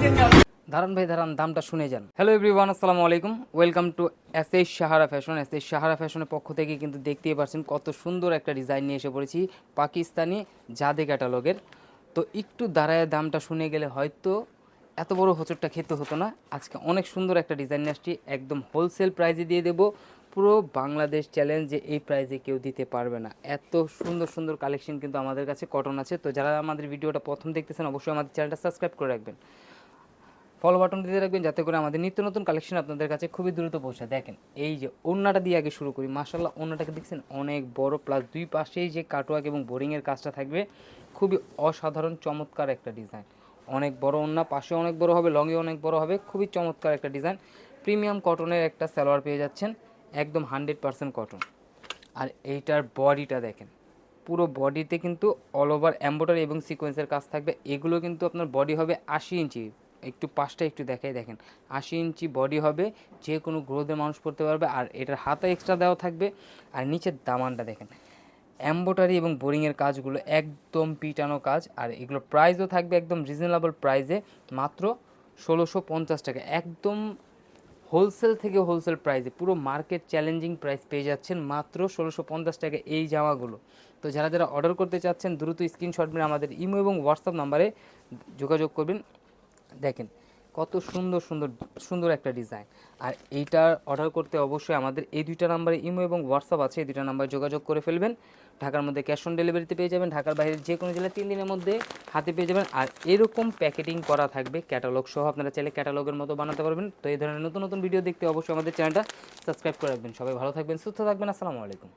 দাঁড়ান ভাই দাঁড়ান, দামটা শুনে যান। হ্যালো এভরিওয়ান, আসসালামু আলাইকুম, welcome to SS Sahara fashion. SS Sahara ফ্যাশনের পক্ষ থেকে কিন্তু দেখতেই পাচ্ছেন কত সুন্দর একটা ডিজাইন নিয়ে এসে পড়েছি পাকিস্তানি জাদে ক্যাটালগের। তো একটু দাঁড়ায় দামটা শুনে গেলে হয়তো এত বড় হোঁচটটা খেতে হতো না। আজকে অনেক সুন্দর একটা ডিজাইন নিয়ে আসছি, একদম হোলসেল প্রাইসে দিয়ে দেবো। পুরো বাংলাদেশ চ্যালেঞ্জ যে এই প্রাইসে কেউ দিতে পারবে না। এত সুন্দর সুন্দর কালেকশন কিন্তু আমাদের কাছে কটন আছে। তো যারা আমাদের ভিডিওটা প্রথম দেখতেছেন অবশ্যই আমাদের চ্যানেলটা সাবস্ক্রাইব করে রাখবেন, ফলো বাটন দিতে রাখবেন, যাতে করে আমাদের নিত্য নতুন কালেকশন আপনাদের কাছে খুবই দ্রুত পৌঁছায়। দেখেন এই যে ওড়নাটা দিয়ে আগে শুরু করি। মাশাআল্লাহ, ওড়নাটাকে দেখছেন অনেক বড়, প্লাস দুই পাশেই যে কাটওয়ার্ক এবং বোরিংয়ের কাজটা থাকবে, খুবই অসাধারণ চমৎকার একটা ডিজাইন। অনেক বড় ওড়না, পাশে অনেক বড় হবে, লংয়ে অনেক বড় হবে, খুবই চমৎকার একটা ডিজাইন। প্রিমিয়াম কটনের একটা সালোয়ার পেয়ে যাচ্ছেন, একদম 100% কটন। আর এইটার বডিটা দেখেন, পুরো বডিতে কিন্তু অল ওভার এম্ব্রয়ডারি এবং সিকোয়েন্সের কাজ থাকবে। এগুলো কিন্তু আপনার বডি হবে 80 ইঞ্চি। একটু পাশটা একটু দেখাই, দেখেন 80 ইঞ্চি বডি হবে, যে কোনো গ্রোথের মানুষ পড়তে পারবে। আর এটার হাতে এক্সট্রা দেওয়া থাকবে। আর নিচের দামানটা দেখেন, এম্ব্রয়ডারি এবং বোরিংয়ের কাজগুলো একদম পিটানো কাজ। আর এগুলো প্রাইসও থাকবে একদম রিজনেবল প্রাইসে, মাত্র 1650 টাকা। একদম হোলসেল থেকে হোলসেল প্রাইসে পুরো মার্কেট চ্যালেঞ্জিং প্রাইস পেয়ে যাচ্ছেন মাত্র 1650 টাকা এই জামাগুলো। তো যারা যারা অর্ডার করতে চাচ্ছেন দ্রুত স্ক্রিনশট নিয়ে আমাদের ইমো এবং হোয়াটসঅ্যাপ নাম্বারে যোগাযোগ করবেন। দেখেন কত সুন্দর সুন্দর সুন্দর একটা ডিজাইন। আর এইটার অর্ডার করতে অবশ্যই আমাদের এই দুইটা নাম্বারে ইমো এবং হোয়াটসঅ্যাপ আছে, এই দুইটা নাম্বারে যোগাযোগ করে ফেলবেন। ঢাকার মধ্যে ক্যাশ অন ডেলিভারিতে পেয়ে যাবেন, ঢাকার বাইরে যে কোনো জেলায় 3 দিনের মধ্যে হাতে পেয়ে যাবেন। আর এরকম প্যাকেটিং করা থাকবে ক্যাটালগ সহ, আপনারা চাইলে ক্যাটালগের মতো বানাতে পারবেন। তো এই ধরনের নতুন নতুন ভিডিও দেখতে অবশ্যই আমাদের চ্যানেলটা সাবস্ক্রাইব করে রাখবেন। সবাই ভালো থাকবেন, সুস্থ থাকবেন, আসসালামু আলাইকুম।